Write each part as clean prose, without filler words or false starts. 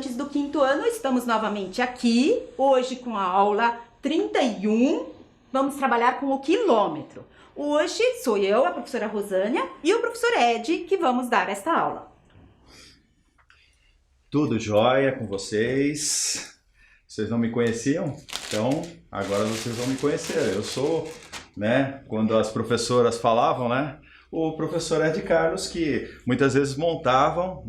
estudantes do 5º ano, estamos novamente aqui, hoje com a aula 31, vamos trabalhar com o quilômetro. Hoje sou eu, a professora Rosânia, e o professor Ed, que vamos dar esta aula. Tudo jóia com vocês? Vocês não me conheciam? Então, agora vocês vão me conhecer. Eu sou, quando as professoras falavam, o professor Ed Carlos, que muitas vezes montavam,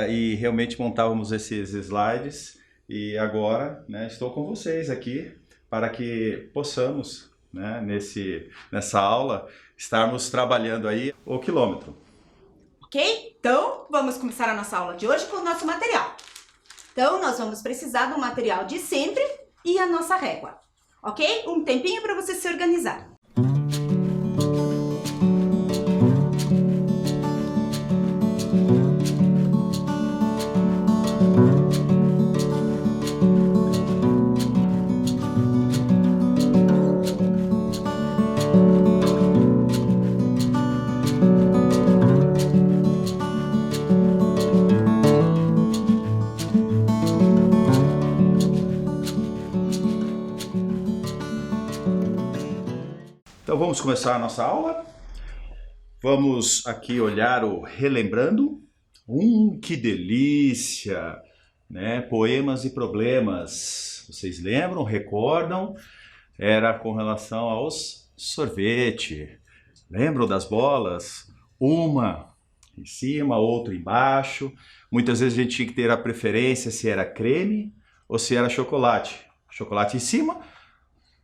e realmente montávamos esses slides. E agora, estou com vocês aqui para que possamos, nessa aula, estarmos trabalhando aí o quilômetro. Ok? Então, vamos começar a nossa aula de hoje com o nosso material. Então, nós vamos precisar do material de sempre e a nossa régua. Ok? Um tempinho para você se organizar. Então vamos começar a nossa aula. Vamos aqui olhar o Relembrando. Que delícia! Poemas e problemas. Vocês lembram, recordam? Era com relação aos sorvete. Lembram das bolas? Uma em cima, outra embaixo. Muitas vezes a gente tinha que ter a preferência se era creme ou se era chocolate. Chocolate em cima,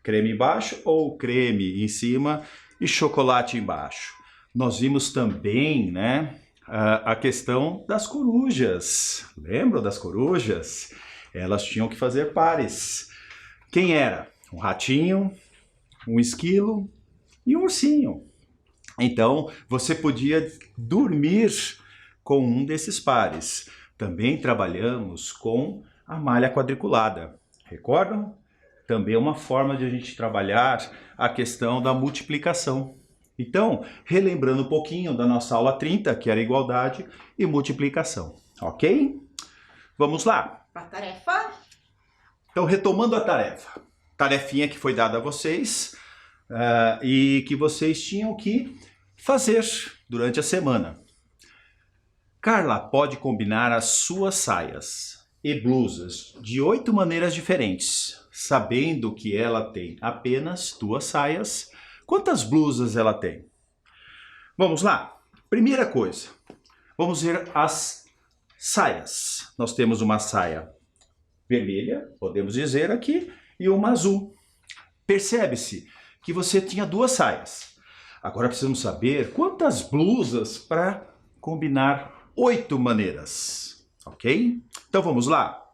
creme embaixo, ou creme em cima e chocolate embaixo. Nós vimos também, a questão das corujas. Lembram das corujas? Elas tinham que fazer pares. Quem era? Um ratinho, um esquilo e um ursinho. Então, você podia dormir com um desses pares. Também trabalhamos com a malha quadriculada. Recordam? Também é uma forma de a gente trabalhar a questão da multiplicação. Então, relembrando um pouquinho da nossa aula 30, que era igualdade e multiplicação. Ok? Vamos lá? A tarefa. Então, retomando a tarefa. Tarefinha que foi dada a vocês e que vocês tinham que fazer durante a semana. Carla pode combinar as suas saias e blusas de 8 maneiras diferentes. Sabendo que ela tem apenas 2 saias, quantas blusas ela tem? Vamos lá. Primeira coisa, vamos ver as saias. Nós temos uma saia vermelha, podemos dizer aqui, e uma azul. Percebe-se que você tinha 2 saias. Agora precisamos saber quantas blusas para combinar 8 maneiras. Ok? Então vamos lá.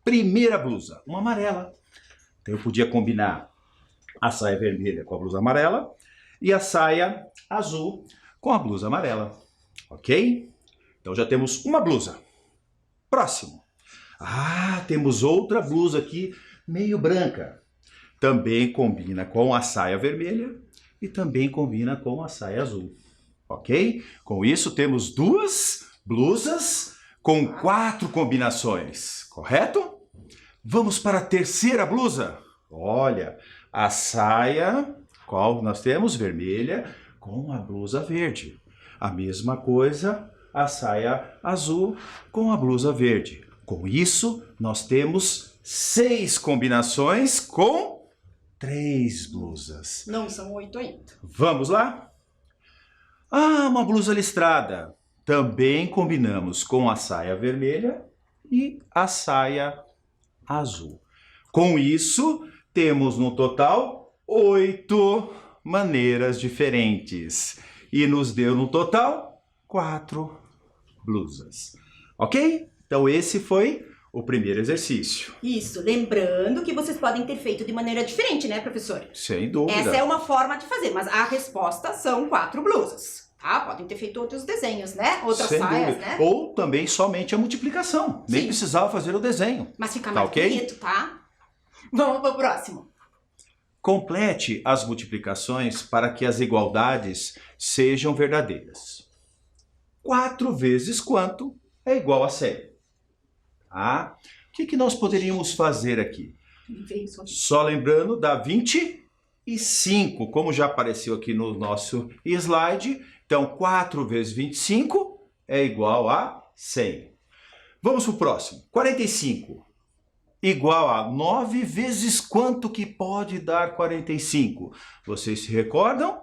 Primeira blusa, uma amarela. Então eu podia combinar a saia vermelha com a blusa amarela e a saia azul com a blusa amarela. Ok? Então já temos uma blusa. Próximo. Temos outra blusa aqui, meio branca. Também combina com a saia vermelha e também combina com a saia azul. Ok? Com isso temos 2 blusas com 4 combinações. Correto? Vamos para a terceira blusa. Olha, a saia, qual nós temos? Vermelha, com a blusa verde. A mesma coisa, a saia azul com a blusa verde. Com isso, nós temos 6 combinações com 3 blusas. Não são 8 ainda. Vamos lá? Uma blusa listrada. Também combinamos com a saia vermelha e a saia azul. Com isso, temos no total 8 maneiras diferentes. E nos deu no total 4 blusas. Ok? Então esse foi o primeiro exercício. Isso, lembrando que vocês podem ter feito de maneira diferente, né, professor? Sem dúvida. Essa é uma forma de fazer, mas a resposta são 4 blusas. Podem ter feito outros desenhos, outras Sem saias, dúvida. Ou também somente a multiplicação. Nem precisava fazer o desenho. Mas fica mais ok? bonito, tá? Vamos pro próximo. Complete as multiplicações para que as igualdades sejam verdadeiras. 4 vezes quanto é igual a 100? Tá? O que nós poderíamos fazer aqui? Só lembrando, dá 25, como já apareceu aqui no nosso slide. Então, 4 vezes 25 é igual a 100. Vamos para o próximo. 45 igual a 9 vezes quanto que pode dar 45? Vocês se recordam?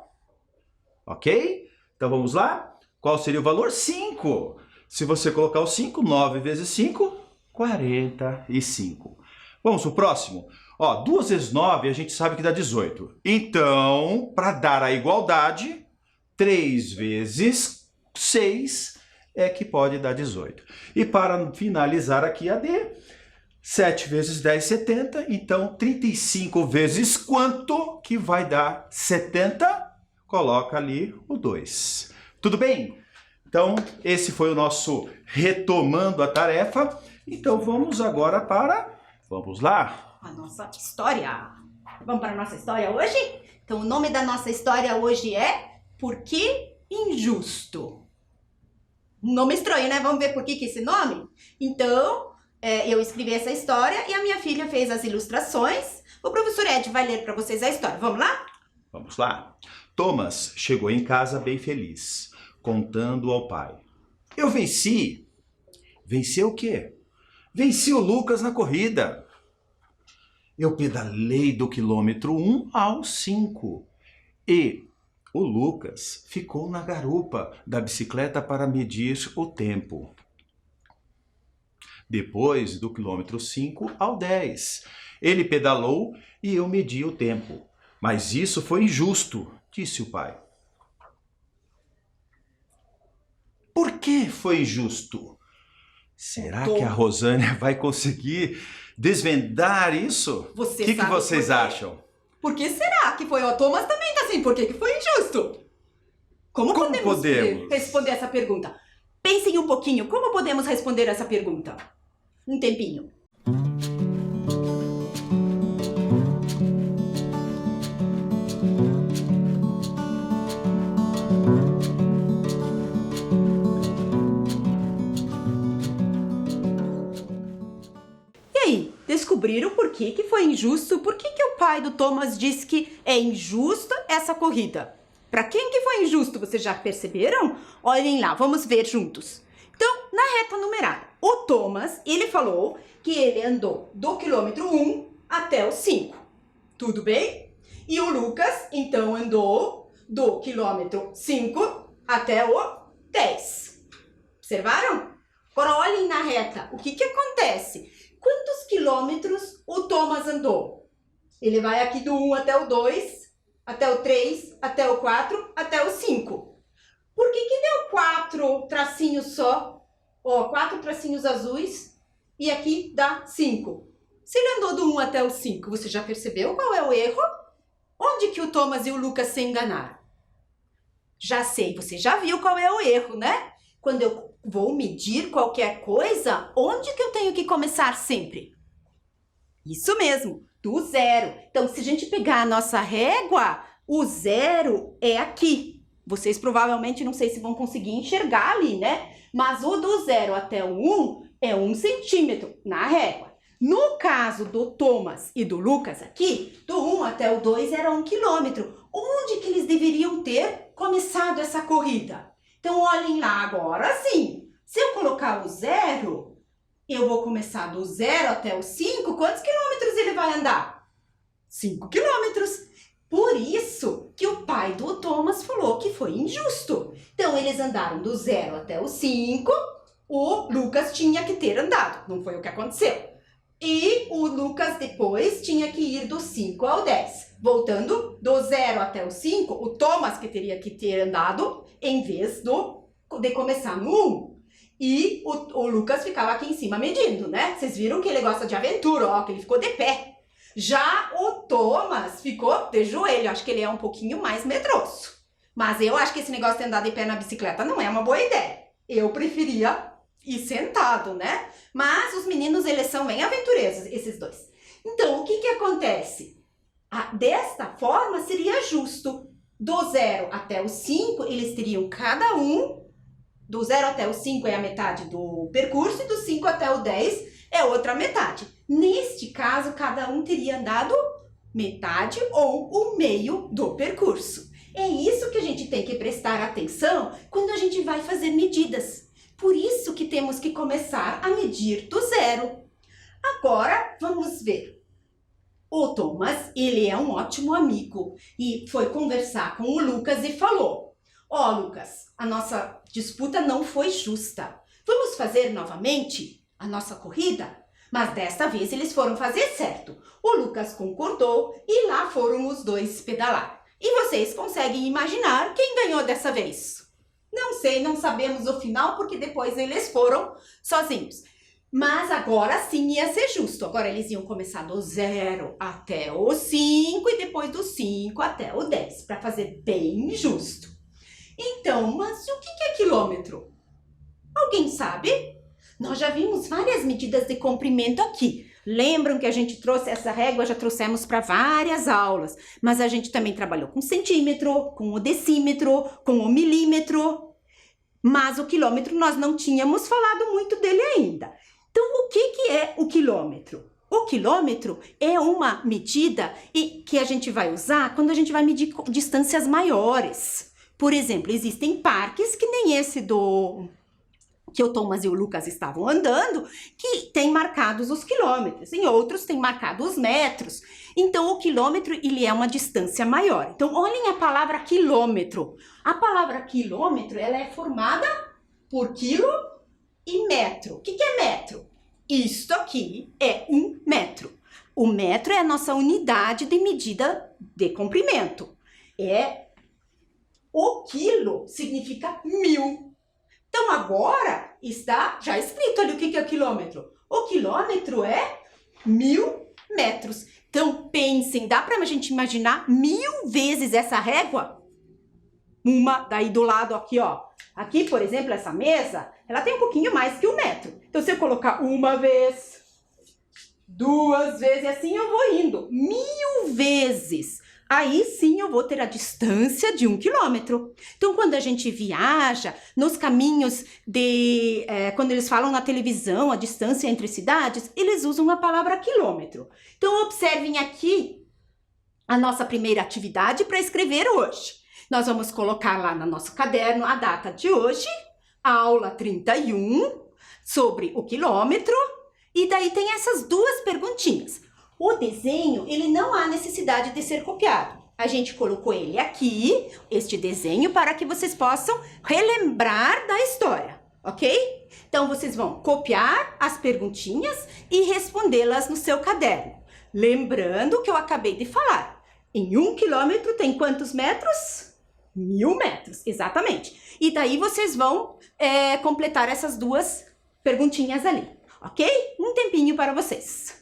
Ok? Então, vamos lá? Qual seria o valor? 5. Se você colocar o 5, 9 vezes 5, 45. Vamos para o próximo? Ó, 2 vezes 9 a gente sabe que dá 18. Então, para dar a igualdade, 3 vezes 6 é que pode dar 18. E para finalizar aqui a D, 7 vezes 10, 70. Então, 35 vezes quanto que vai dar 70? Coloca ali o 2. Tudo bem? Então, esse foi o nosso retomando a tarefa. Então, vamos agora para... Vamos lá? A nossa história. Vamos para a nossa história hoje? Então, o nome da nossa história hoje é Por que Injusto? Nome estranho, né? Vamos ver por que esse nome? Então, eu escrevi essa história e a minha filha fez as ilustrações. O professor Ed vai ler para vocês a história. Vamos lá? Vamos lá. Thomas chegou em casa bem feliz, contando ao pai. Eu venci. Venci o quê? Venci o Lucas na corrida. Eu pedalei do quilômetro 1 ao 5. E o Lucas ficou na garupa da bicicleta para medir o tempo. Depois do quilômetro 5 ao 10. Ele pedalou e eu medi o tempo. Mas isso foi injusto, disse o pai. Por que foi injusto? Será que a Rosânia vai conseguir desvendar isso? O que vocês acham? Por que será que foi? O Thomas também tá assim. Por que foi injusto? Como podemos responder essa pergunta? Pensem um pouquinho. Como podemos responder essa pergunta? Um tempinho. Descobriram por que foi injusto? Por que o pai do Thomas disse que é injusta essa corrida? Para quem que foi injusto? Vocês já perceberam? Olhem lá, vamos ver juntos. Então, na reta numerada, o Thomas, ele falou que ele andou do quilômetro 1 até o 5. Tudo bem? E o Lucas, então, andou do quilômetro 5 até o 10. Observaram? Agora, olhem na reta. O que acontece? Quantos quilômetros o Thomas andou? Ele vai aqui do 1 até o 2, até o 3, até o 4, até o 5. Por que deu 4 tracinhos só? Ó, 4 tracinhos azuis e aqui dá 5. Se ele andou do 1 até o 5, você já percebeu qual é o erro? Onde que o Thomas e o Lucas se enganaram? Já sei, você já viu qual é o erro, né? Quando eu vou medir qualquer coisa, onde que eu tenho que começar sempre? Isso mesmo, do 0. Então, se a gente pegar a nossa régua, o 0 é aqui. Vocês provavelmente não sei se vão conseguir enxergar ali, né? Mas o do 0 até o 1 é 1 centímetro na régua. No caso do Thomas e do Lucas aqui, do 1 até o 2 era 1 quilômetro. Onde que eles deveriam ter começado essa corrida? Então, olhem lá agora, sim. Se eu colocar o 0, eu vou começar do 0 até o 5. Quantos quilômetros ele vai andar? 5 quilômetros. Por isso que o pai do Thomas falou que foi injusto. Então, eles andaram do 0 até o 5. O Lucas tinha que ter andado. Não foi o que aconteceu. E o Lucas depois tinha que ir do 5 ao 10. Voltando do 0 até o 5, o Thomas que teria que ter andado em vez de começar no 1. E o Lucas ficava aqui em cima medindo, né? Vocês viram que ele gosta de aventura, ó, que ele ficou de pé. Já o Thomas ficou de joelho, acho que ele é um pouquinho mais medroso. Mas eu acho que esse negócio de andar de pé na bicicleta não é uma boa ideia. Eu preferia ir sentado, né? Mas os meninos, eles são bem aventureiros, esses dois. Então, o que acontece? Desta forma, seria justo. Do 0 até o 5, eles teriam cada um, do 0 até o 5 é a metade do percurso, e do 5 até o 10 é outra metade. Neste caso, cada um teria andado metade ou o meio do percurso. É isso que a gente tem que prestar atenção quando a gente vai fazer medidas. Por isso que temos que começar a medir do zero. Agora, vamos ver. O Thomas, ele é um ótimo amigo e foi conversar com o Lucas e falou: ó, Lucas, a nossa disputa não foi justa. Vamos fazer novamente a nossa corrida? Mas desta vez eles foram fazer certo. O Lucas concordou e lá foram os dois pedalar. E vocês conseguem imaginar quem ganhou dessa vez? Não sei, não sabemos o final porque depois eles foram sozinhos. Mas agora sim ia ser justo. Agora eles iam começar do 0 até o 5 e depois do 5 até o 10, para fazer bem justo. Então, mas o que é quilômetro? Alguém sabe? Nós já vimos várias medidas de comprimento aqui. Lembram que a gente trouxe essa régua, já trouxemos para várias aulas. Mas a gente também trabalhou com centímetro, com o decímetro, com o milímetro. Mas o quilômetro nós não tínhamos falado muito dele ainda. Então, o que é o quilômetro? O quilômetro é uma medida que a gente vai usar quando a gente vai medir distâncias maiores. Por exemplo, existem parques que nem esse que o Thomas e o Lucas estavam andando, que tem marcados os quilômetros. Em outros tem marcado os metros. Então, o quilômetro, ele é uma distância maior. Então, olhem a palavra quilômetro. A palavra quilômetro, ela é formada por quilo e metro. O que é metro? Isto aqui é 1 metro. O metro é a nossa unidade de medida de comprimento. O quilo significa 1000. Então, agora está já escrito ali o que é o quilômetro. O quilômetro é 1000 metros. Então, pensem, dá para a gente imaginar 1000 vezes essa régua? Uma daí do lado aqui, ó. Aqui, por exemplo, essa mesa, ela tem um pouquinho mais que 1 metro. Então, se eu colocar uma vez, 2 vezes, e assim eu vou indo. 1000 vezes. Aí sim eu vou ter a distância de 1 quilômetro. Então, quando a gente viaja nos caminhos quando eles falam na televisão a distância entre cidades, eles usam a palavra quilômetro. Então, observem aqui a nossa primeira atividade para escrever hoje. Nós vamos colocar lá no nosso caderno a data de hoje, a aula 31, sobre o quilômetro, e daí tem essas 2 perguntinhas. O desenho, ele não há necessidade de ser copiado. A gente colocou ele aqui, este desenho, para que vocês possam relembrar da história, ok? Então, vocês vão copiar as perguntinhas e respondê-las no seu caderno. Lembrando que eu acabei de falar, em 1 quilômetro tem quantos metros? 1000 metros, exatamente. E daí vocês vão completar essas 2 perguntinhas ali, ok? Um tempinho para vocês.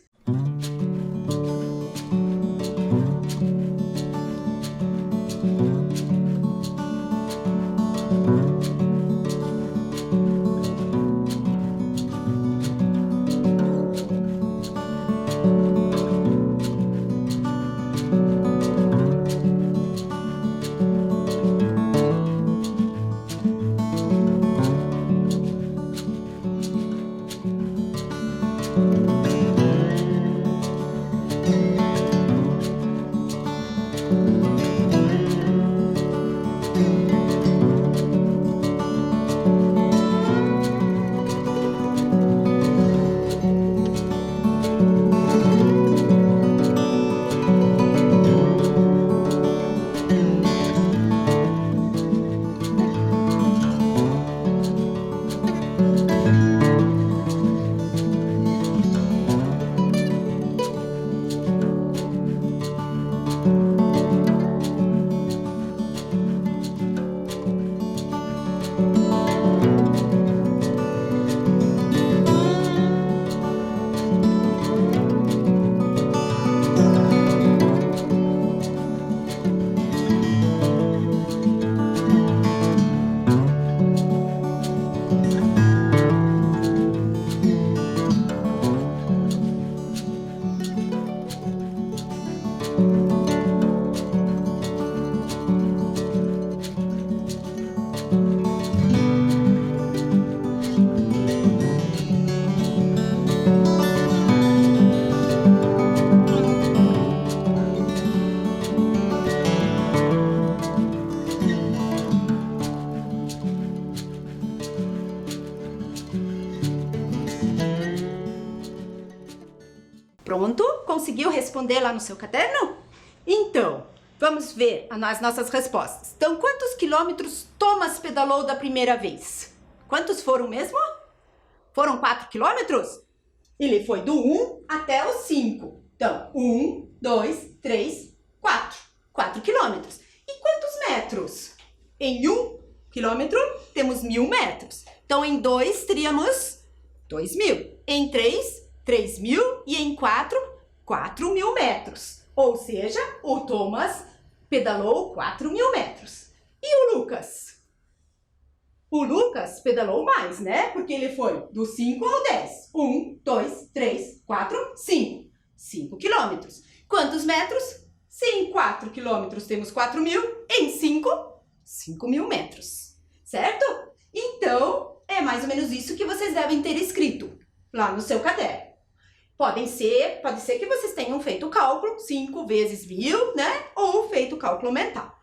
Pronto? Conseguiu responder lá no seu caderno? Então, vamos ver as nossas respostas. Então, quantos quilômetros Thomas pedalou da primeira vez? Quantos foram mesmo? Foram 4 quilômetros? Ele foi do 1 até o 5. Então, 1, 2, 3, 4. 4 quilômetros. E quantos metros? Em 1 quilômetro, temos 1.000 metros. Então, em 2, teríamos 2.000. Em 3, 3.000. E em 4, 4.000 metros. Ou seja, o Thomas pedalou 4.000 metros. E o Lucas? O Lucas pedalou mais, né? Porque ele foi do 5 ao 10. 1, 2, 3, 4, 5. 5 quilômetros. Quantos metros? Se em 4 quilômetros temos 4.000, em 5, 5.000 metros. Certo? Então, é mais ou menos isso que vocês devem ter escrito lá no seu caderno. Pode ser que vocês tenham feito o cálculo 5 vezes 1.000, né? Ou feito o cálculo mental.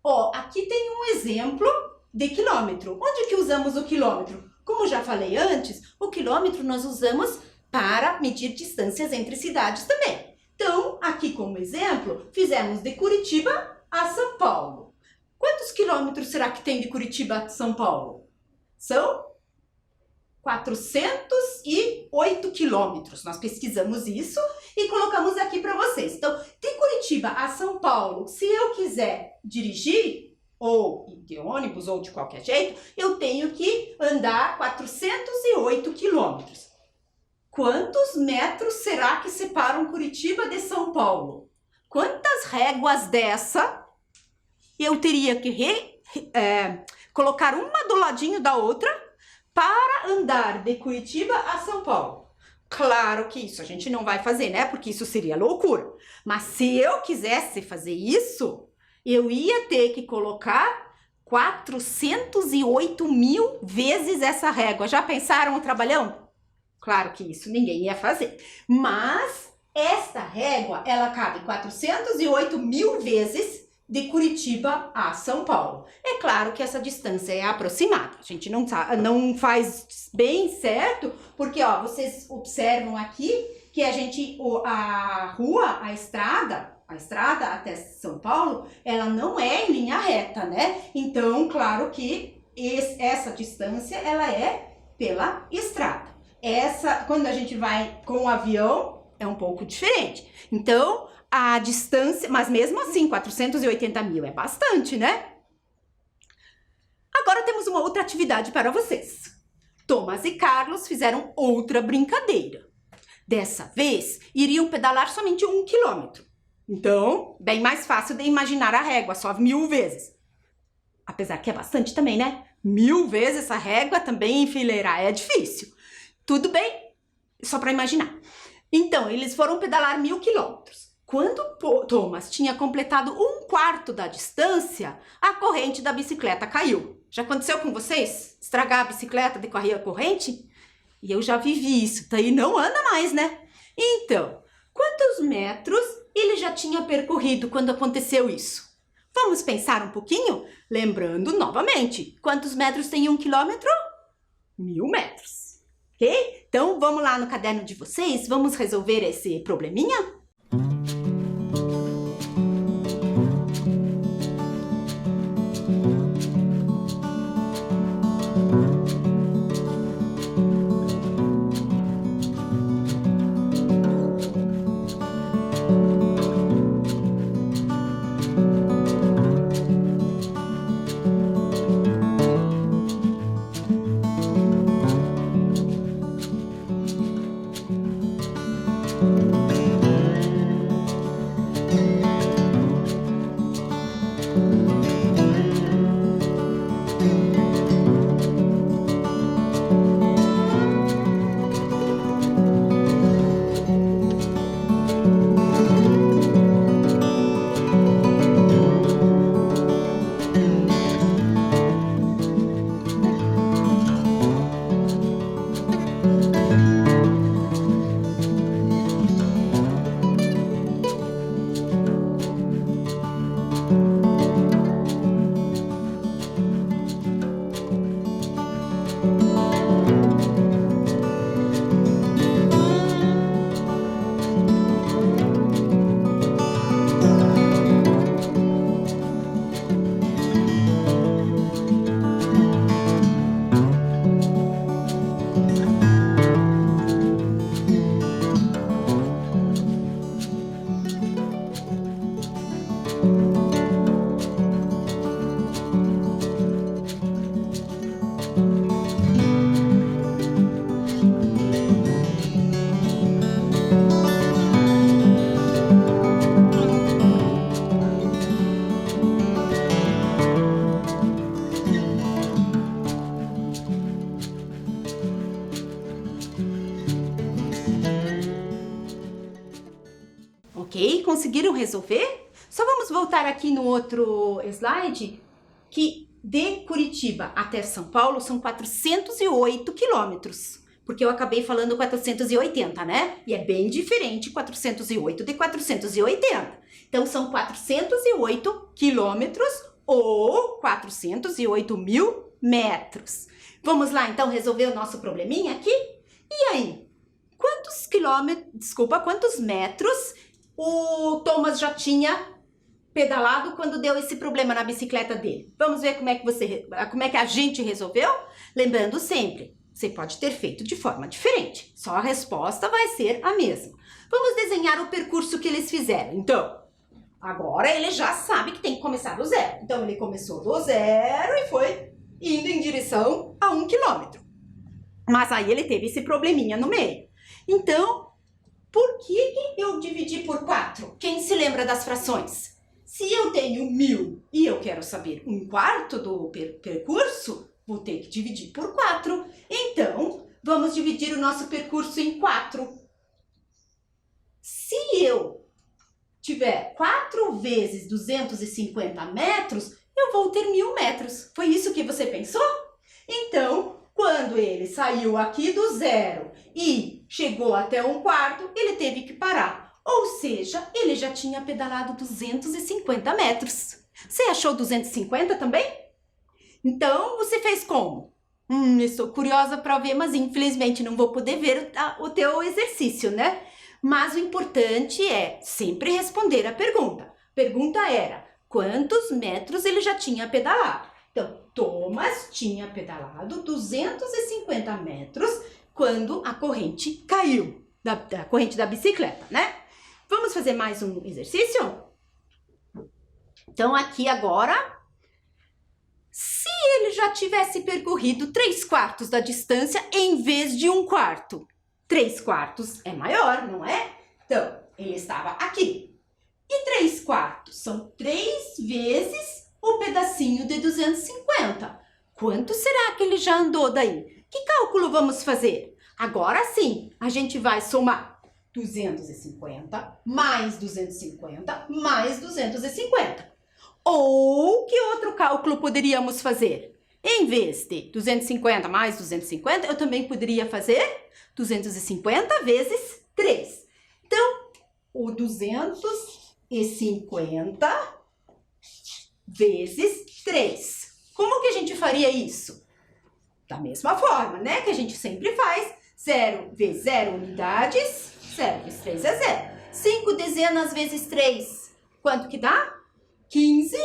Ó, aqui tem um exemplo de quilômetro. Onde que usamos o quilômetro? Como já falei antes, o quilômetro nós usamos para medir distâncias entre cidades também. Então, aqui como exemplo, fizemos de Curitiba a São Paulo. Quantos quilômetros será que tem de Curitiba a São Paulo? São 408 quilômetros. Nós pesquisamos isso e colocamos aqui para vocês. Então, de Curitiba a São Paulo, se eu quiser dirigir, ou de ônibus, ou de qualquer jeito, eu tenho que andar 408 quilômetros. Quantos metros será que separam Curitiba de São Paulo? Quantas réguas dessa eu teria que colocar uma do ladinho da outra para andar de Curitiba a São Paulo? Claro que isso a gente não vai fazer, né? Porque isso seria loucura. Mas se eu quisesse fazer isso, eu ia ter que colocar 408.000 vezes essa régua. Já pensaram o trabalhão? Claro que isso ninguém ia fazer. Mas esta régua, ela cabe 408.000 vezes de Curitiba a São Paulo. É claro que essa distância é aproximada. A gente não faz bem certo, porque ó, vocês observam aqui que a estrada até São Paulo, ela não é em linha reta, né? Então, claro que essa distância, ela é pela estrada. Quando a gente vai com o avião, é um pouco diferente. Então, a distância, mas mesmo assim, 480.000 é bastante, né? Agora temos uma outra atividade para vocês. Thomas e Carlos fizeram outra brincadeira. Dessa vez, iriam pedalar somente 1 quilômetro. Então, bem mais fácil de imaginar a régua, só 1.000 vezes. Apesar que é bastante também, né? 1.000 vezes essa régua também enfileirar é difícil. Tudo bem? Só para imaginar. Então, eles foram pedalar 1.000 quilômetros. Quando Thomas tinha completado 1/4 da distância, a corrente da bicicleta caiu. Já aconteceu com vocês? Estragar a bicicleta de correr a corrente? E eu já vivi isso, daí não anda mais, né? Então, quantos metros ele já tinha percorrido quando aconteceu isso? Vamos pensar um pouquinho? Lembrando novamente, quantos metros tem 1 quilômetro? 1.000 metros, ok? Então, vamos lá no caderno de vocês, vamos resolver esse probleminha? Ok? Conseguiram resolver? Só vamos voltar aqui no outro slide, que de Curitiba até São Paulo são 408 quilômetros. Porque eu acabei falando 480, né? E é bem diferente 408 de 480. Então, são 408 quilômetros ou 408 mil metros. Vamos lá, então, resolver o nosso probleminha aqui? E aí? Quantos metros o Thomas já tinha pedalado quando deu esse problema na bicicleta dele? Vamos ver como é que a gente resolveu? Lembrando sempre, você pode ter feito de forma diferente, só a resposta vai ser a mesma. Vamos desenhar o percurso que eles fizeram. Então, agora ele já sabe que tem que começar do zero. Então, ele começou do zero e foi indo em direção a 1 quilômetro. Mas aí ele teve esse probleminha no meio. Então, por que eu dividi por 4? Quem se lembra das frações? Se eu tenho 1000 e eu quero saber 1/4 do percurso, vou ter que dividir por 4. Então, vamos dividir o nosso percurso em 4. Se eu tiver 4 vezes 250 metros, eu vou ter 1000 metros. Foi isso que você pensou? Então, quando ele saiu aqui do zero e chegou até 1/4, ele teve que parar. Ou seja, ele já tinha pedalado 250 metros. Você achou 250 também? Então, você fez como? Estou curiosa para ver, mas infelizmente não vou poder ver o teu exercício, né? Mas o importante é sempre responder a pergunta. A pergunta era, quantos metros ele já tinha pedalado? Então, Thomas tinha pedalado 250 metros quando a corrente caiu, da corrente da bicicleta, né? Vamos fazer mais um exercício? Então, aqui agora, se ele já tivesse percorrido 3/4 da distância em vez de 1/4, 3/4 é maior, não é? Então, ele estava aqui. E 3/4 são 3 vezes o pedacinho de 250. Quanto será que ele já andou daí? Que cálculo vamos fazer? Agora sim, a gente vai somar 250 mais 250 mais 250. Ou que outro cálculo poderíamos fazer? Em vez de 250 mais 250, eu também poderia fazer 250 vezes 3. Então, o 250 vezes 3. Como que a gente faria isso? Da mesma forma, né? Que a gente sempre faz. 0 vezes 0 unidades, 0 vezes 3 é 0. 5 dezenas vezes 3, quanto que dá? 15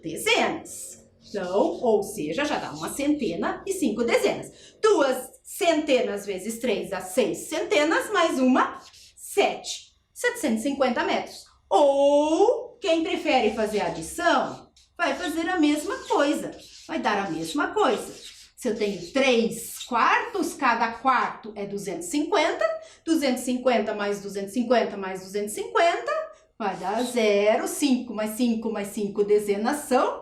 dezenas. Então, ou seja, já dá uma centena e 5 dezenas. 2 centenas vezes 3 dá 6 centenas, mais uma, 7. 750 metros. Ou, quem prefere fazer adição, vai fazer a mesma coisa. Vai dar a mesma coisa. Se eu tenho 3/4, cada quarto é 250. 250 mais 250 mais 250 vai dar 0. 5 mais 5 mais 5 dezenas são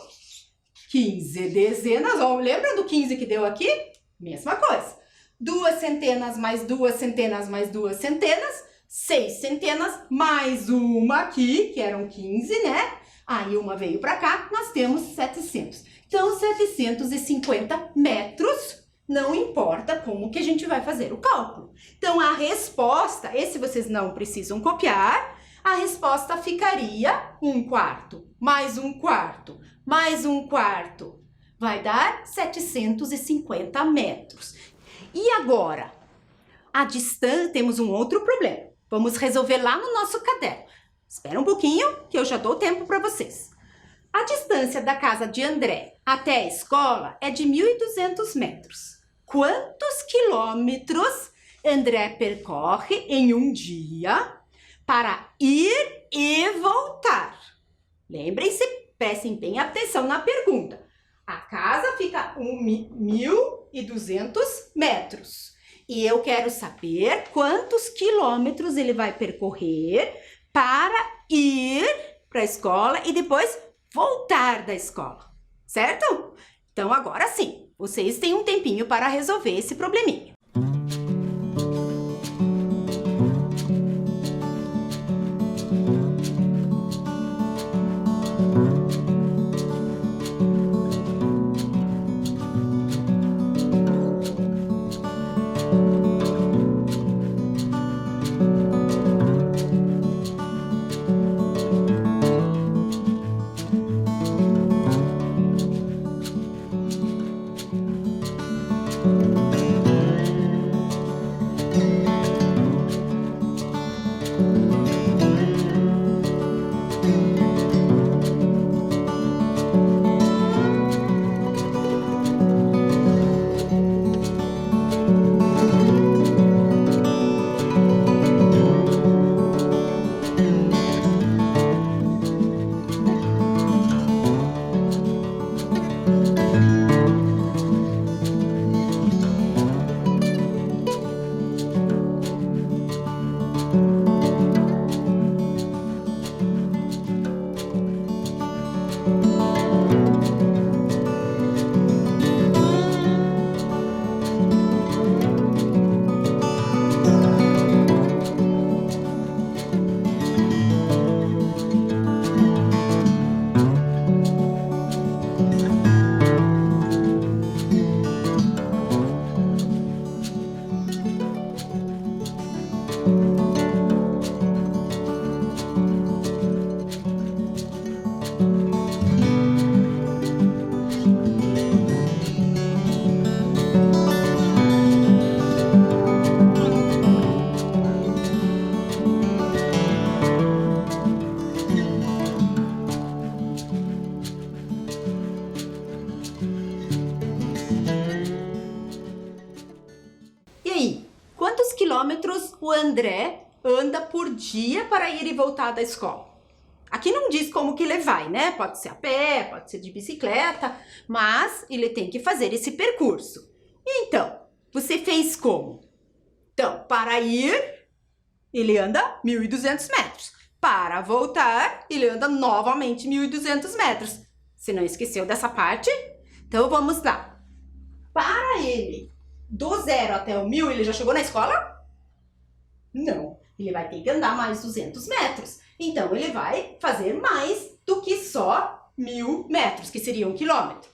15 dezenas. Ó, lembra do 15 que deu aqui? Mesma coisa. 2 centenas mais 2 centenas mais 2 centenas, 6 centenas, mais uma aqui, que eram 15, né? Aí uma veio para cá, nós temos 700. Então, 750 metros, não importa como que a gente vai fazer o cálculo. Então, a resposta, esse vocês não precisam copiar, a resposta ficaria 1/4, mais 1/4, mais 1/4, vai dar 750 metros. E agora, a distância, temos um outro problema. Vamos resolver lá no nosso caderno. Espera um pouquinho, que eu já dou tempo para vocês. A distância da casa de André até a escola é de 1.200 metros. Quantos quilômetros André percorre em um dia para ir e voltar? Lembrem-se, prestem bem atenção na pergunta. A casa fica 1.200 metros. E eu quero saber quantos quilômetros ele vai percorrer para ir para a escola e depois voltar da escola, certo? Então, agora sim, vocês têm um tempinho para resolver esse probleminha. E aí, quantos quilômetros o André anda por dia para ir e voltar da escola? Aqui não diz como que ele vai, né? Pode ser a pé, pode ser de bicicleta, mas ele tem que fazer esse percurso. Então, você fez como? Então, para ir, ele anda 1.200 metros. Para voltar, ele anda novamente 1.200 metros. Você não esqueceu dessa parte? Então, vamos lá. Para ele, do 0 até o 1.000, ele já chegou na escola? Não. Ele vai ter que andar mais 200 metros. Então, ele vai fazer mais do que só 1.000 metros, que seria 1 quilômetro.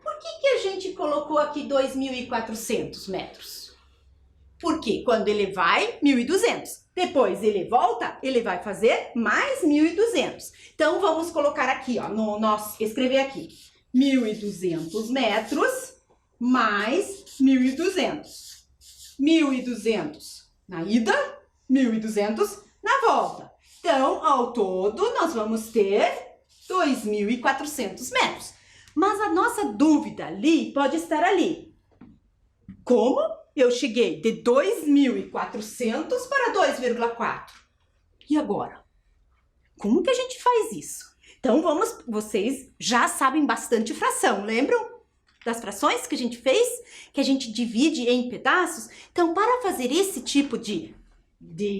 Por que a gente colocou aqui 2.400 metros? Porque quando ele vai, 1.200. Depois ele volta, ele vai fazer mais 1.200. Então, vamos colocar aqui, ó, escrever aqui. 1.200 metros mais 1.200. 1.200 na ida, 1.200 na volta. Então, ao todo, nós vamos ter 2.400 metros. Mas a nossa dúvida ali pode estar ali. Como eu cheguei de 2.400 para 2,4? E agora? Como que a gente faz isso? Então, vocês já sabem bastante fração, lembram das frações que a gente fez? Que a gente divide em pedaços? Então, para fazer esse tipo de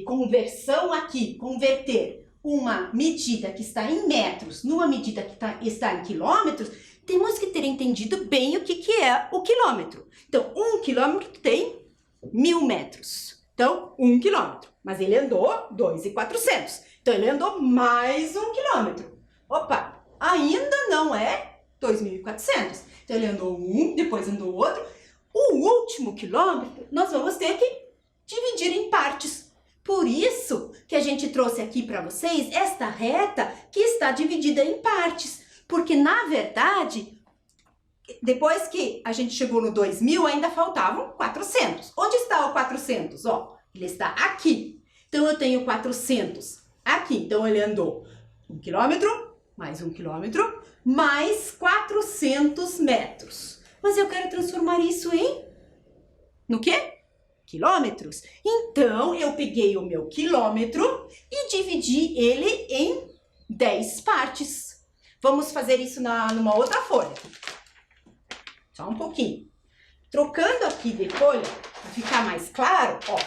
conversão aqui, converter uma medida que está em metros numa medida que está em quilômetros, temos que ter entendido bem o que é o quilômetro. Então, 1 quilômetro tem 1.000 metros. Então, 1 quilômetro. Mas ele andou 2.400. Então, ele andou mais 1 quilômetro. Opa, ainda não é 2.400. Então, ele andou um, depois andou outro. O último quilômetro, nós vamos ter que dividir em partes. Por isso que a gente trouxe aqui para vocês esta reta que está dividida em partes. Porque, na verdade, depois que a gente chegou no 2.000, ainda faltavam 400. Onde está o 400? Ó, ele está aqui. Então, eu tenho 400 aqui. Então, ele andou 1 quilômetro, mais 1 quilômetro, mais 400 metros. Mas eu quero transformar isso no quê? Quilômetros. Então, eu peguei o meu quilômetro e dividi ele em 10 partes. Vamos fazer isso numa outra folha. Só um pouquinho. Trocando aqui de folha, Para ficar mais claro, ó.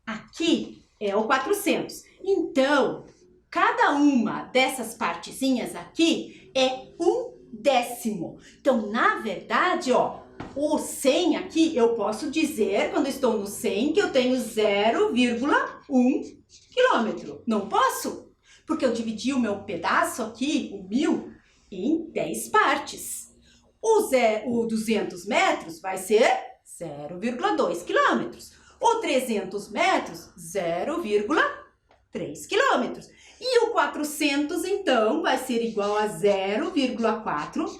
Aqui é o 400. Então, cada uma dessas partezinhas aqui é 1/10. Então, na verdade, ó, o 100 aqui, eu posso dizer, quando estou no 100, que eu tenho 0,1 quilômetro. Não posso? Porque eu dividi o meu pedaço aqui, o 1000, em 10 partes. O 200 metros vai ser 0,2 quilômetros. O 300 metros, 0,3 quilômetros. E o 400, então, vai ser igual a 0,4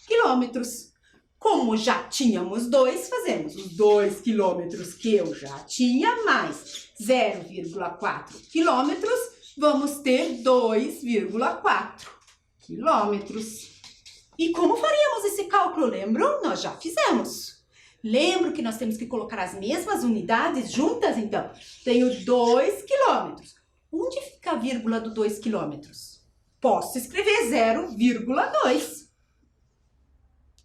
quilômetros. Como já tínhamos 2, fazemos os 2 quilômetros que eu já tinha, mais 0,4 quilômetros, vamos ter 2,4 quilômetros. E como faríamos esse cálculo? Lembram? Nós já fizemos. Lembro que nós temos que colocar as mesmas unidades juntas, então. Tenho 2 quilômetros. Onde fica a vírgula do 2 quilômetros? Posso escrever 0,2.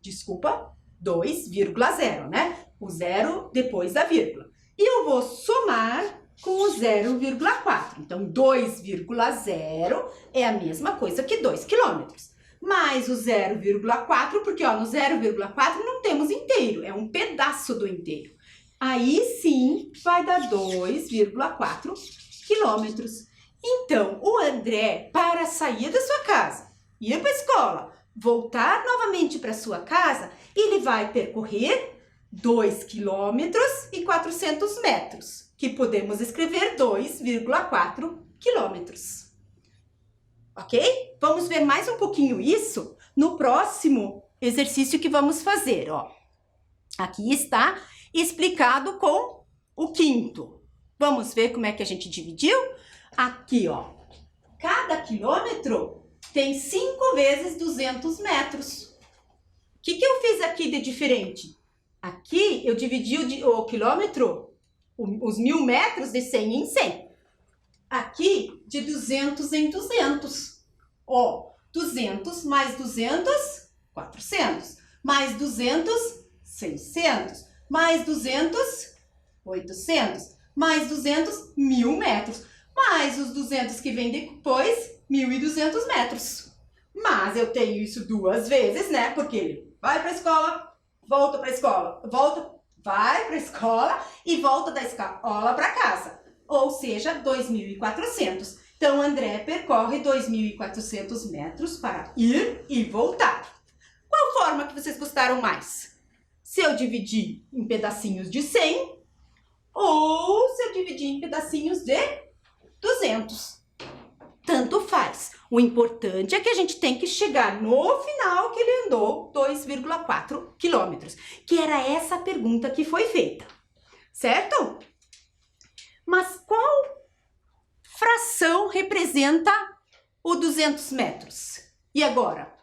Desculpa, 2,0, né? O 0 depois da vírgula. E eu vou somar com o 0,4. Então, 2,0 é a mesma coisa que 2 quilômetros. Mais o 0,4, porque ó, no 0,4 não temos inteiro, é um pedaço do inteiro. Aí sim vai dar 2,4 quilômetros. Então, o André, para sair da sua casa, ir para a escola, voltar novamente para sua casa, ele vai percorrer 2 quilômetros e 400 metros, que podemos escrever 2,4 quilômetros. Ok? Vamos ver mais um pouquinho isso no próximo exercício que vamos fazer, ó. Aqui está explicado com o quinto. Vamos ver como é que a gente dividiu? Aqui, ó. Cada quilômetro tem 5 vezes 200 metros. O que eu fiz aqui de diferente? Aqui eu dividi o quilômetro, os 1000 metros de 100 em 100. Aqui, de 200 em 200. Ó, 200 mais 200, 400. Mais 200, 600. Mais 200, 800. Mais 200, 1000 metros. Mais os 200 que vem depois, 1200 metros. Mas eu tenho isso 2 vezes, né? Porque ele vai para a escola, volta para a escola, vai para a escola e volta da escola para casa. Ou seja, 2.400. Então, André percorre 2.400 metros para ir e voltar. Qual forma que vocês gostaram mais? Se eu dividir em pedacinhos de 100 ou se eu dividir em pedacinhos de 200. Tanto faz. O importante é que a gente tem que chegar no final que ele andou 2,4 quilômetros. Que era essa a pergunta que foi feita. Certo? Mas qual fração representa o 200 metros? E agora?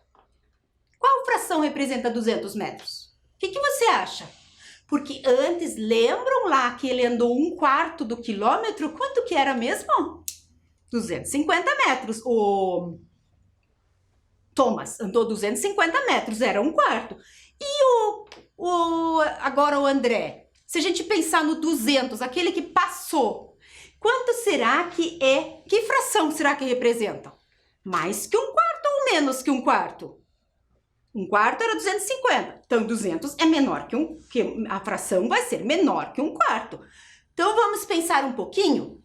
Qual fração representa 200 metros? O que você acha? Porque antes, lembram lá que ele andou 1/4 do quilômetro? Quanto que era mesmo? 250 metros. O Thomas andou 250 metros, era 1/4. E agora o André? Se a gente pensar no 200, aquele que passou, quanto será que é? Que fração será que representa? Mais que 1/4 ou menos que 1/4? 1/4 era 250. Então, 200 é menor que a fração vai ser menor que 1/4. Então, vamos pensar um pouquinho.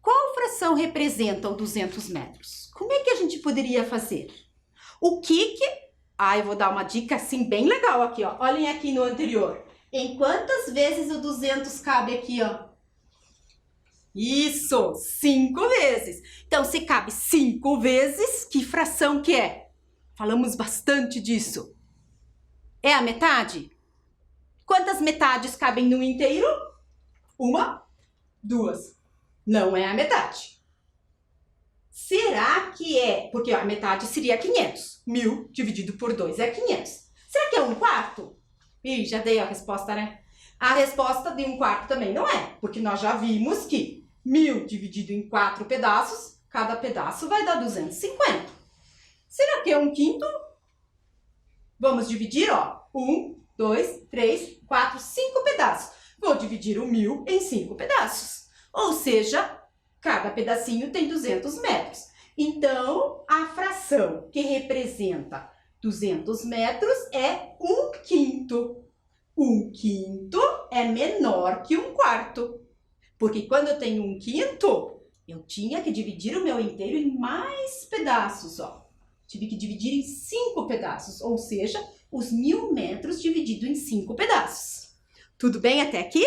Qual fração representa o 200 metros? Como é que a gente poderia fazer? O que que... eu vou dar uma dica assim bem legal aqui, ó. Olhem aqui no anterior. Em quantas vezes o 200 cabe aqui, ó? Isso, 5 vezes. Então, se cabe 5 vezes, que fração que é? Falamos bastante disso. É a metade? Quantas metades cabem no inteiro? 1, 2. Não é a metade. Será que é? Porque a metade seria 500. 1000 dividido por 2 é 500. Será que é 1/4? Ih, já dei a resposta, né? A resposta de 1/4 também não é. Porque nós já vimos que 1000 dividido em 4 pedaços, cada pedaço vai dar 250. Será que é 1/5? Vamos dividir, ó. 1, 2, 3, 4, 5 pedaços. Vou dividir o 1000 em 5 pedaços. Ou seja, cada pedacinho tem 200 metros. Então, a fração que representa 200 metros é 1/5. 1/5 é menor que 1/4. Porque quando eu tenho 1/5, eu tinha que dividir o meu inteiro em mais pedaços, ó. Tive que dividir em 5 pedaços, ou seja, os 1000 metros dividido em 5 pedaços. Tudo bem até aqui?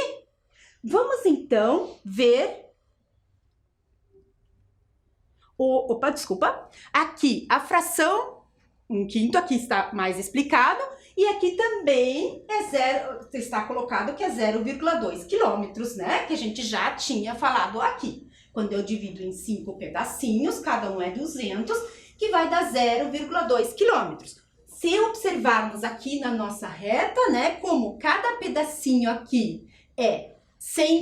Vamos então ver... Desculpa. Aqui a fração 1/5, aqui está mais explicado. E aqui também está colocado que é 0,2 quilômetros, né? Que a gente já tinha falado aqui. Quando eu divido em 5 pedacinhos, cada um é 200, que vai dar 0,2 quilômetros. Se observarmos aqui na nossa reta, né? Como cada pedacinho aqui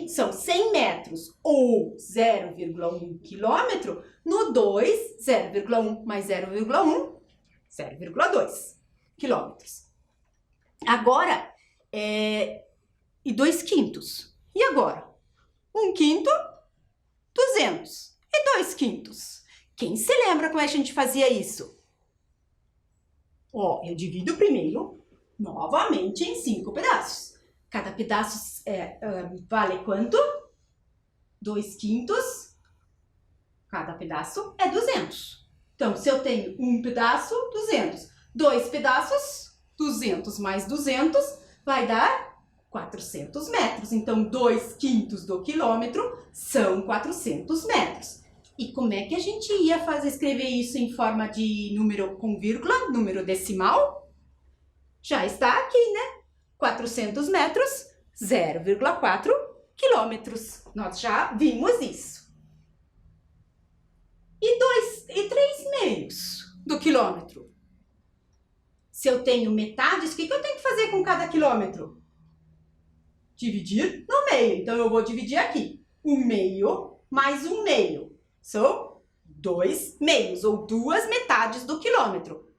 são 100 metros ou 0,1 quilômetro, no 2, 0,1 mais 0,1, 0,2 quilômetros. Agora, e 2/5. E agora? 1/5, 200. E 2/5. Quem se lembra como é que a gente fazia isso? Ó, eu divido primeiro, novamente, em 5 pedaços. Cada pedaço vale quanto? 2/5. Cada pedaço é 200. Então, se eu tenho um pedaço, 200. 2 pedaços... 200 mais 200 vai dar 400 metros. Então, 2/5 do quilômetro são 400 metros. E como é que a gente ia escrever isso em forma de número com vírgula, número decimal? Já está aqui, né? 400 metros, 0,4 quilômetros. Nós já vimos isso. E 3/2 do quilômetro? Se eu tenho metades, o que eu tenho que fazer com cada quilômetro? Dividir no meio. Então, eu vou dividir aqui. 1/2 mais 1/2. São 2 meios, ou 2 metades do quilômetro.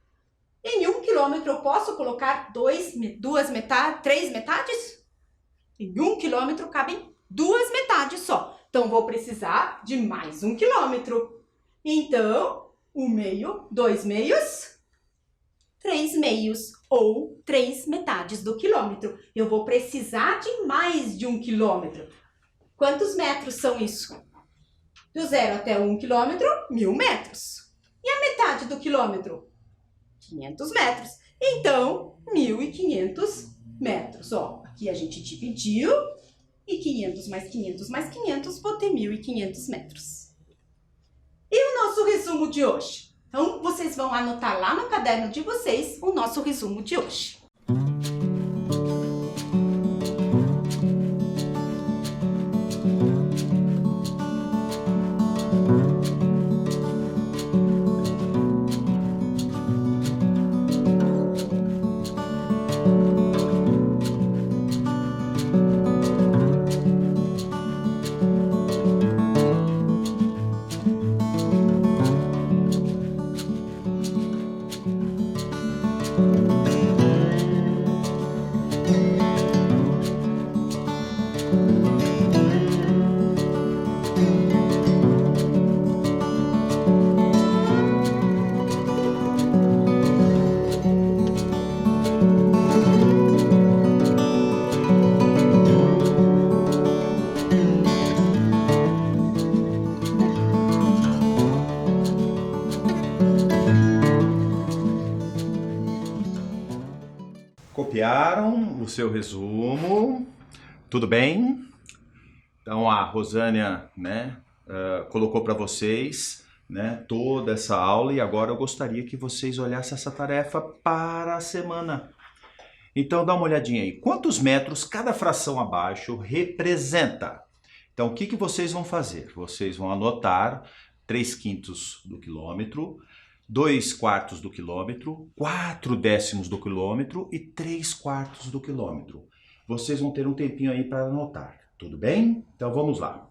Em 1 quilômetro, eu posso colocar 3 metades? Em 1 quilômetro, cabem 2 metades só. Então, vou precisar de mais 1 quilômetro. Então, 1/2, 2 meios... 3 meios ou 3 metades do quilômetro. Eu vou precisar de mais de 1 quilômetro. Quantos metros são isso? Do 0 até 1 quilômetro, 1000 metros. E a metade do quilômetro? 500 metros. Então, 1500 metros. Ó, aqui a gente dividiu. E 500 mais 500 mais 500, vou ter 1500 metros. E o nosso resumo de hoje? Então, vocês vão anotar lá no caderno de vocês o nosso resumo de hoje. Copiaram o seu resumo, tudo bem? Então a Rosânia, né, colocou para vocês, né, toda essa aula e agora eu gostaria que vocês olhassem essa tarefa para a semana. Então dá uma olhadinha aí, quantos metros cada fração abaixo representa? Então o que vocês vão fazer? Vocês vão anotar 3/5 do quilômetro, 2/4 do quilômetro, 4/10 do quilômetro e 3/4 do quilômetro. Vocês vão ter um tempinho aí para anotar, tudo bem? Então vamos lá.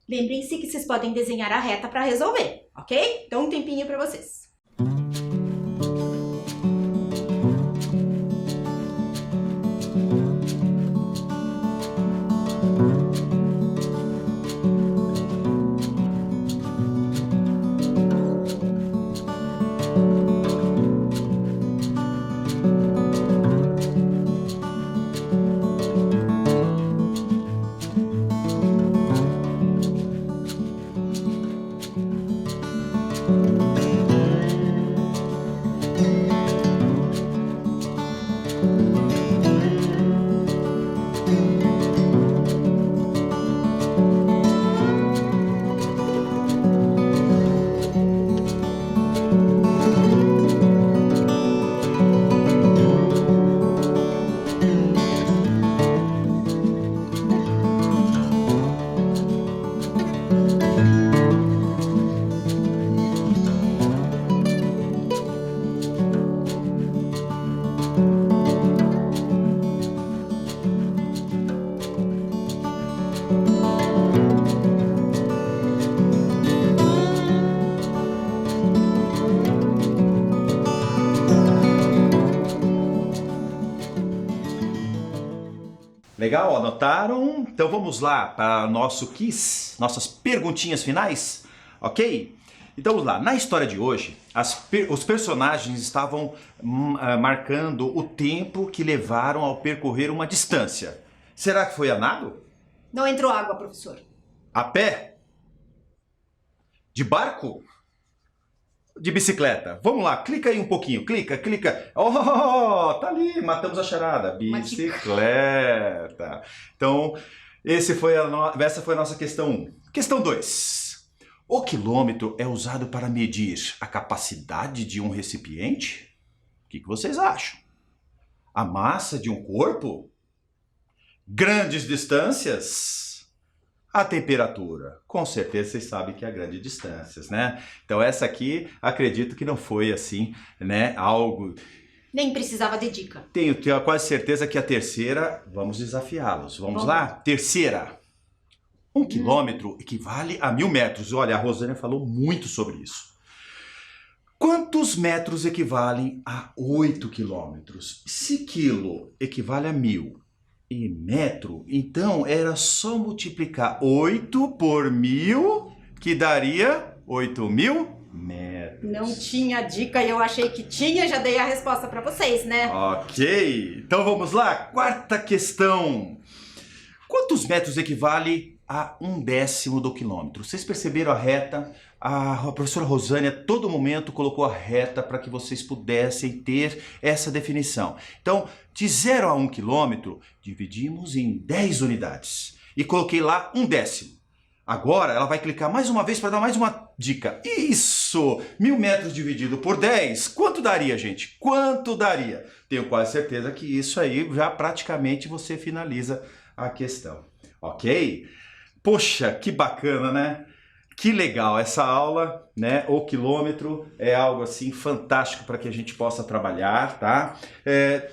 Lembrem-se que vocês podem desenhar a reta para resolver, ok? Então um tempinho para vocês. Legal, anotaram? Então vamos lá para nosso quiz, nossas perguntinhas finais, ok? Então vamos lá, na história de hoje, os personagens estavam marcando o tempo que levaram ao percorrer uma distância. Será que foi a nado? Não entrou água, professor. A pé? De barco? De bicicleta? Vamos lá, clica aí um pouquinho, clica. Oh, tá ali, matamos a charada. Bicicleta. Então, essa foi a nossa questão 1. Questão 2. O quilômetro é usado para medir a capacidade de um recipiente? O que vocês acham? A massa de um corpo? Grandes distâncias? A temperatura, com certeza vocês sabem que é a grandes distâncias, né? Então essa aqui, acredito que não foi assim, né? Algo... Nem precisava de dica. Tenho quase certeza que a terceira, vamos desafiá-los. Vamos lá? Terceira. 1 quilômetro equivale a 1000 metros. Olha, a Rosânia falou muito sobre isso. Quantos metros equivalem a 8 quilômetros? Se quilo equivale a 1000 e metro, então era só multiplicar 8 por 1000, que daria 8.000 metros. Não tinha dica e eu achei que tinha, já dei a resposta para vocês, né? Ok, então vamos lá, quarta questão. Quantos metros equivale a 1/10 do quilômetro? Vocês perceberam a reta? A professora Rosânia, a todo momento, colocou a reta para que vocês pudessem ter essa definição. Então, de 0 a 1 quilômetro, dividimos em 10 unidades. E coloquei lá 1/10. Agora, ela vai clicar mais uma vez para dar mais uma dica. Isso! 1000 metros dividido por 10. Quanto daria, gente? Quanto daria? Tenho quase certeza que isso aí já praticamente você finaliza a questão. Ok? Poxa, que bacana, né? Que legal essa aula, né? O quilômetro é algo assim fantástico para que a gente possa trabalhar, tá?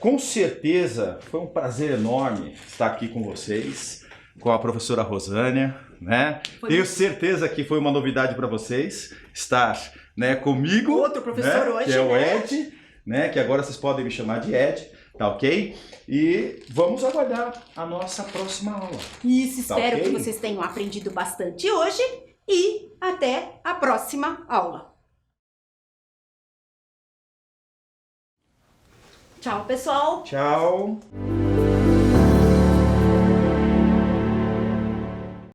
Com certeza foi um prazer enorme estar aqui com vocês, com a professora Rosânia, né? Tenho certeza que foi uma novidade para vocês estar, né, comigo. Outro professor, né? hoje, que é o né? Ed, né? Que agora vocês podem me chamar de Ed, tá ok? E vamos aguardar a nossa próxima aula. Isso, Tá espero ok? que vocês tenham aprendido bastante hoje e até a próxima aula. Tchau, pessoal! Tchau!